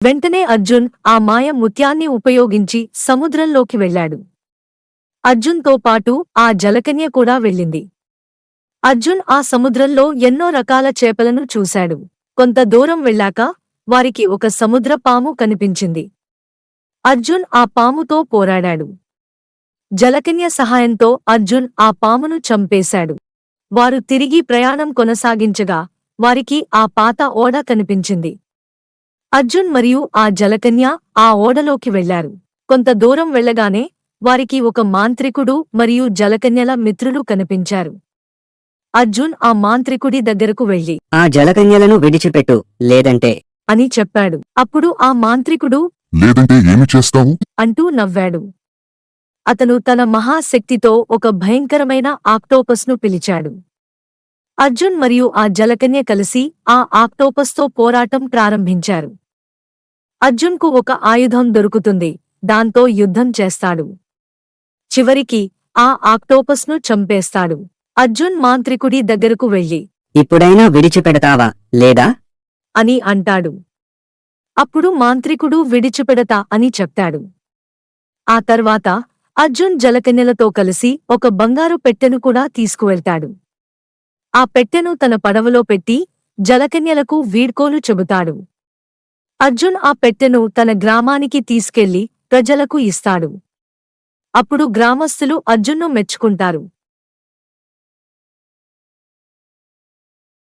వెంటనే అర్జున్ ఆ మాయ ముత్యాన్ని ఉపయోగించి సముద్రంలోకి వెళ్ళాడు. అర్జున్తో పాటు ఆ జలకన్య కూడా వెళ్ళింది. అర్జున్ ఆ సముద్రంలో ఎన్నో రకాల చేపలను చూశాడు. కొంత దూరం వెళ్ళాక వారికి ఒక సముద్ర పాము కనిపించింది. అర్జున్ ఆ పాముతో పోరాడాడు. జలకన్య సహాయంతో అర్జున్ ఆ పామును చంపేశాడు. వారు తిరిగి ప్రయాణం కొనసాగించగా వారికి ఆ పాత ఓడ కనిపించింది. అర్జున్ మరియు ఆ జలకన్య ఆ ఓడలోకి వెళ్లారు. కొంత దూరం వెళ్ళగానే వారికి ఒక మాంత్రికుడు మరియు జలకన్యల మిత్రులు కనిపించారు. అర్జున్ ఆ మాంత్రికుడి దగ్గరకు వెళ్లి ఆ జలకన్యలను విడిచిపెట్టు, లేదంటే అని చెప్పాడు. అప్పుడు ఆ మాంత్రికుడు లేదంటే ఏమి చేస్తావు? అంటూ నవ్వాడు. అతను తన మహాశక్తితో ఒక భయంకరమైన ఆక్టోపస్ను పిలిచాడు. అర్జున్ మరియు ఆ జలకన్య కలిసి ఆ ఆక్టోపస్తో పోరాటం ప్రారంభించారు. అర్జున్కు ఒక ఆయుధం దొరుకుతుంది, దాంతో యుద్ధం చేస్తాడు. చివరికి ఆ ఆక్టోపస్ను చంపేస్తాడు. అర్జున్ మాంత్రికుడి దగ్గరకు వెళ్లి ఇప్పుడైనా విడిచిపెడతావా లేదా అని అంటాడు. అప్పుడు మాంత్రికుడు విడిచిపెడతా అని చెప్తాడు. ఆ తర్వాత అర్జున్ జలకన్యలతో కలిసి ఒక బంగారు పెట్టెను కూడా తీసుకువెళ్తాడు. ఆ పెట్టెను తన పడవలో పెట్టి జలకన్యలకు వీడ్కోలు చెబుతాడు. అర్జున్ ఆ పెట్టెను తన గ్రామానికి తీసుకెళ్లి ప్రజలకు ఇస్తాడు. అప్పుడు గ్రామస్థులు అర్జున్ను మెచ్చుకుంటారు.